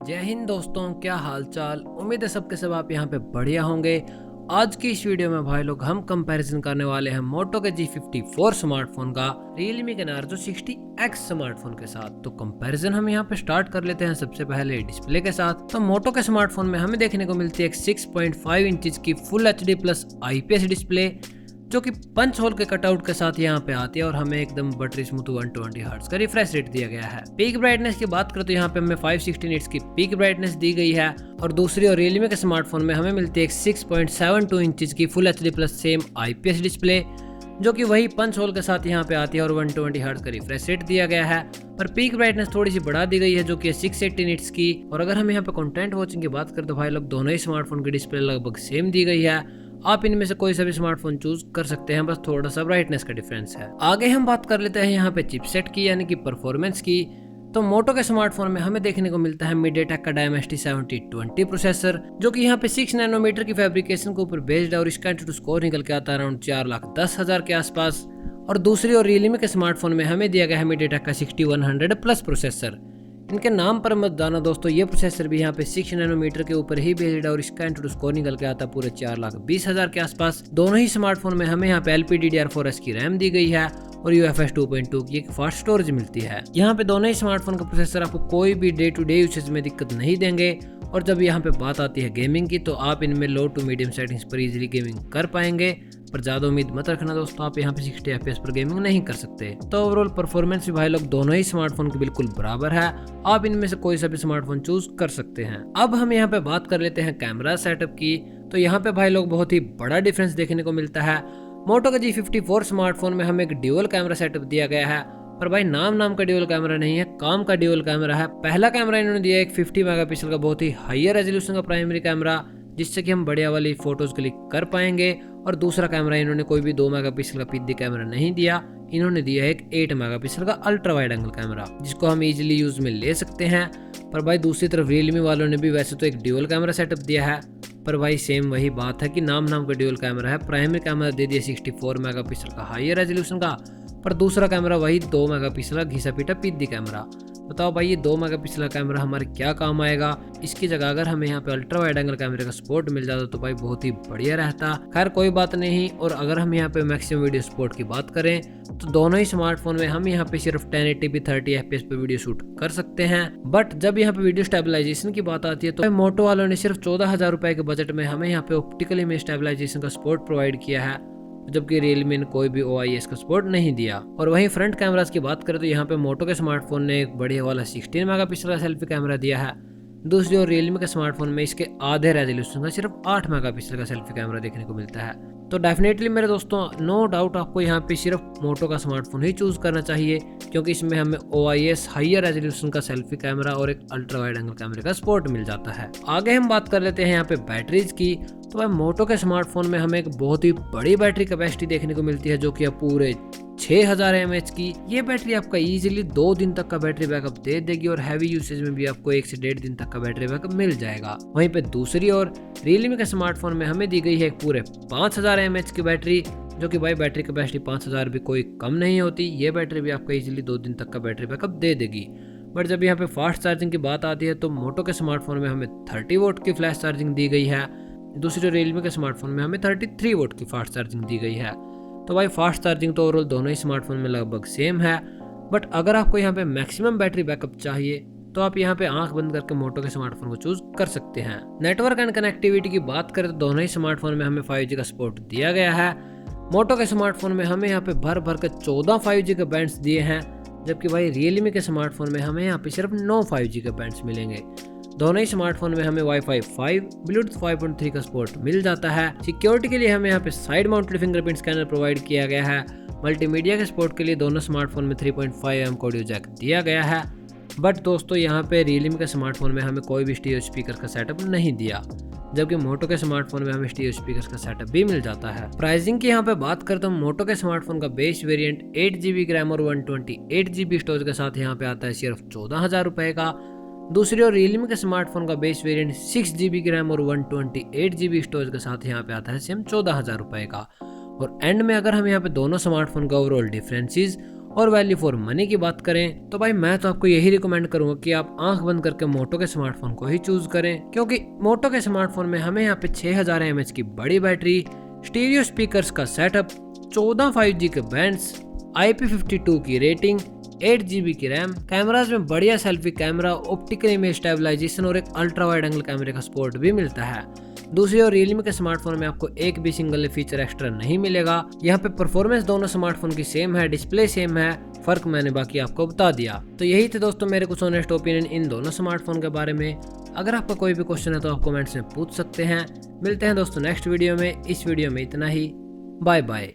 जय हिंद दोस्तों, क्या हाल चाल। उम्मीद है सबके सब आप यहाँ पे बढ़िया होंगे। आज की इस वीडियो में भाई लोग हम कंपैरिजन करने वाले हैं मोटो के G54 स्मार्टफोन का Realme के Narzo 60X स्मार्टफोन के साथ। तो कंपैरिजन हम यहाँ पे स्टार्ट कर लेते हैं सबसे पहले डिस्प्ले के साथ। तो मोटो के स्मार्टफोन में हमें देखने को मिलती है एक 6.5 इंच की full HD plus IPS display जो कि पंच होल के कटआउट के साथ यहाँ पे आती है और हमें एकदम बटरी स्मूथ 120 हर्ट्ज का रिफ्रेश रेट दिया गया है। पीक ब्राइटनेस की बात करें तो यहाँ पे हमें 560 निट्स की पीक ब्राइटनेस दी गई है और दूसरी और Realme के स्मार्टफोन में हमें मिलती है एक 6.72 इंच की full HD plus same IPS display जो कि वही पंच होल के साथ यहाँ पे आती है और 120 हर्ट्ज का रिफ्रेश रेट दिया गया है। पर पीक ब्राइटनेस थोड़ी सी बढ़ा दी गई है जो कि 680 निट्स की। और अगर हम यहाँ पे कंटेंट वॉचिंग की बात करें तो भाई लोग दोनों ही स्मार्टफोन की डिस्प्ले लगभग सेम दी गई है। आप इनमें से कोई सा भी स्मार्टफोन चूज कर सकते हैं, बस थोड़ा सा ब्राइटनेस का डिफरेंस है। आगे हम बात कर लेते हैं यहाँ पे चिपसेट की यानी कि परफॉर्मेंस की। तो मोटो के स्मार्टफोन में हमें देखने को मिलता है MediaTek का Dimensity 7020 प्रोसेसर जो कि यहाँ पे 6 नैनोमीटर की फैब्रिकेशन के ऊपर बेस्ड है और इसका एंट्री स्कोर निकल के आता है अराउंड 4,10,000 के आसपास। और दूसरी और Realme के स्मार्टफोन में हमें दिया गया है MediaTek का 6100 प्लस प्रोसेसर। इनके नाम पर मत जाना दोस्तों, ये प्रोसेसर भी यहाँ पे 6 नैनोमीटर के ऊपर ही बेस्ड है और इसका एंट्री स्कोर निकल के आता है पूरे 4,20,000 के आसपास। दोनों ही स्मार्टफोन में हमें यहाँ पे LPDDR4S की रैम दी गई है और UFS 2.2 की एक फास्ट स्टोरेज मिलती है। यहाँ पे दोनों ही स्मार्टफोन का प्रोसेसर आपको कोई भी डे टू डे यूसेज में दिक्कत नहीं देंगे। और जब यहाँ पे बात आती है गेमिंग की तो आप इनमें लो टू मीडियम सेटिंग्स पर इजीली गेमिंग कर पाएंगे। पर ज्यादा उम्मीद मत रखना दोस्तों, आप यहाँ पे 60 FPS पर गेमिंग नहीं कर सकते। तो ओवरऑल परफॉर्मेंस भी भाई लोग दोनों ही स्मार्टफोन के बिल्कुल बराबर है। आप इनमें से कोई सा भी स्मार्टफोन चूज कर सकते हैं। अब हम यहाँ पे बात कर लेते हैं कैमरा सेटअप की। तो यहाँ पे भाई लोग बहुत ही बड़ा डिफरेंस देखने को मिलता है। मोटो के G54 स्मार्टफोन में हमें एक ड्यूअल कैमरा सेटअप दिया गया है, पर भाई नाम का ड्यूअल कैमरा नहीं है, काम का ड्यूअल कैमरा है। पहला कैमरा इन्होंने दिया एक 50 मेगापिक्सल का बहुत ही हायर रेजोल्यूशन का प्राइमरी कैमरा जिससे कि हम बढ़िया वाली फोटोज क्लिक कर पाएंगे। और दूसरा कैमरा इन्होंने कोई भी 2 मेगापिक्सल का पिक्दी कैमरा नहीं दिया, इन्होंने दिया है एक 8 मेगापिक्सल का अल्ट्रा वाइड एंगल कैमरा जिसको हम इजीली यूज में ले सकते हैं। पर भाई दूसरी तरफ Realme वालों ने भी वैसे तो एक ड्यूअल कैमरा सेटअप दिया है, पर भाई सेम वही बात है कि नाम का ड्यूअल कैमरा है। प्राइमरी कैमरा दे दिया 64 मेगापिक्सल का हायर रेजोल्यूशन का, पर दूसरा कैमरा वही 2 मेगापिक्सल का घिसा पीटा पिद्दी कैमरा। बताओ भाई ये 2 मेगापिक्सल का कैमरा हमारे क्या काम आएगा। इसकी जगह अगर हमें यहाँ पे अल्ट्रा वाइड एंगल कैमरे का सपोर्ट मिल जाता तो भाई बहुत ही बढ़िया रहता। खैर कोई बात नहीं। और अगर हम यहाँ पे मैक्सिमम वीडियो सपोर्ट की बात करें तो दोनों ही स्मार्टफोन में हम यहाँ पे सिर्फ 1080p 30 FPS पे वीडियो शूट कर सकते हैं। बट जब यहाँ पे वीडियो स्टेबलाइजेशन की बात आती है तो मोटो वालों ने सिर्फ 14,000 रुपए के बजट में हमें यहाँ पे ऑप्टिकल इमेज स्टेबलाइजेशन का सपोर्ट प्रोवाइड किया है, जबकि Realme ने कोई भी OIS का सपोर्ट नहीं दिया। और वहीं फ्रंट कैमरास की बात करें तो यहाँ पे मोटो के स्मार्टफोन ने एक बढ़िया वाला 16 मेगापिक्सल का सेल्फी कैमरा दिया है। दूसरी और Realme के स्मार्टफोन में इसके आधे रेजोल्यूशन का सिर्फ 8 मेगापिक्सल का सेल्फी कैमरा देखने को मिलता है। तो डेफिनेटली मेरे दोस्तों नो डाउट आपको यहाँ पे सिर्फ मोटो का स्मार्टफोन ही चूज करना चाहिए क्योंकि इसमें हमें OIS हायर रेजोल्यूशन का सेल्फी कैमरा और एक अल्ट्रा वाइड एंगल कैमरे का सपोर्ट मिल जाता है। आगे हम बात कर लेते हैं यहाँ पे बैटरीज की। तो भाई मोटो के स्मार्टफोन में हमें एक बहुत ही बड़ी बैटरी कैपेसिटी देखने को मिलती है जो कि पूरे 6000 mAh की। ये बैटरी आपका इजीली 2 दिन तक का बैटरी बैकअप दे देगी और हैवी यूसेज में भी आपको 1 से 1.5 दिन तक का बैटरी बैकअप मिल जाएगा। वहीं पे दूसरी और Realme के स्मार्टफोन में हमें दी गई है पूरे 5000 mAh की बैटरी जो कि भाई बैटरी कैपेसिटी 5000 भी कोई कम नहीं होती। ये बैटरी भी आपका इजीली 2 दिन तक का बैटरी बैकअप दे देगी। बट जब यहाँ पे फास्ट चार्जिंग की बात आती है तो मोटो के स्मार्टफोन में हमें 30 वोट की फ्लैश चार्जिंग दी गई है, दूसरे Realme के स्मार्टफोन में हमें 33 वोट की फास्ट चार्जिंग दी गई है। तो भाई फास्ट चार्जिंग तो ओवरऑल दोनों ही स्मार्टफोन में लगभग सेम है। बट अगर आपको यहाँ पे मैक्सिमम बैटरी बैकअप चाहिए तो आप यहाँ पे आंख बंद करके मोटो के स्मार्टफोन को चूज कर सकते हैं। नेटवर्क एंड कनेक्टिविटी की बात करें तो दोनों ही स्मार्टफोन में हमें 5G का सपोर्ट दिया गया है। मोटो के स्मार्टफोन में हमें यहाँ पे भर के 14 5G के बैंड्स दिए हैं, जबकि भाई Realme के स्मार्टफोन में हमें यहाँ पे सिर्फ 9 5G के बैंड्स मिलेंगे। दोनों ही स्मार्टफोन में हमें Wi-Fi 5, Bluetooth 5.3 का सपोर्ट मिल जाता है। सिक्योरिटी के लिए हमें यहाँ पे side mounted fingerprint scanner provide किया गया है। मल्टीमीडिया के सपोर्ट के लिए दोनों स्मार्टफोन में 3.5mm ऑडियो जैक दिया गया है। बट दोस्तों यहाँ पे Realme के स्मार्टफोन में हमें कोई भी स्टीरियो स्पीकर का सेटअप नहीं दिया, जबकि मोटो के स्मार्टफोन में हमें स्टीरियो स्पीकर का सेटअप भी मिल जाता है। प्राइसिंग की यहाँ पे बात करते तो मोटो के स्मार्टफोन का बेस वेरिएंट 8GB रैम और 128GB स्टोरेज के साथ यहाँ पे आता है सिर्फ 14,000 रुपए का। दूसरी और Realme के स्मार्टफोन का बेस वेरिएंट 6GB रैम और 128GB स्टोरेज के साथ यहाँ पे आता है सेम 14,000 रुपए का। और एंड में अगर हम यहाँ पे दोनों स्मार्टफोन का ओवरऑल डिफरेंसेस और वैल्यू फॉर मनी की बात करें तो भाई मैं तो आपको यही रिकमेंड करूंगा कि आप आंख बंद करके मोटो के स्मार्टफोन को ही चूज करें, क्योंकि मोटो के स्मार्टफोन में हमें यहाँ पे 6000 mAh की बड़ी बैटरी, स्टीरियो स्पीकर्स का सेटअप, 14 5G के बैंड्स, IP52 की रेटिंग, 8GB की रैम, कैमराज में बढ़िया selfie camera, optical image stabilisation और एक अल्ट्रा वाइड एंगल कैमरे का सपोर्ट भी मिलता है। दूसरी ओर रियलमी के स्मार्टफोन में आपको एक भी सिंगल फीचर एक्स्ट्रा नहीं मिलेगा। यहाँ पे परफॉर्मेंस दोनों स्मार्टफोन की सेम है, डिस्प्ले सेम है, फर्क मैंने बाकी आपको बता दिया। तो यही थे दोस्तों मेरे कुछ ऑनेस्ट ओपिनियन इन दोनों स्मार्टफोन के बारे में। अगर आपका कोई भी क्वेश्चन है तो आप कमेंट्स में पूछ सकते हैं। मिलते हैं दोस्तों नेक्स्ट वीडियो में। इस वीडियो में इतना ही। Bye bye.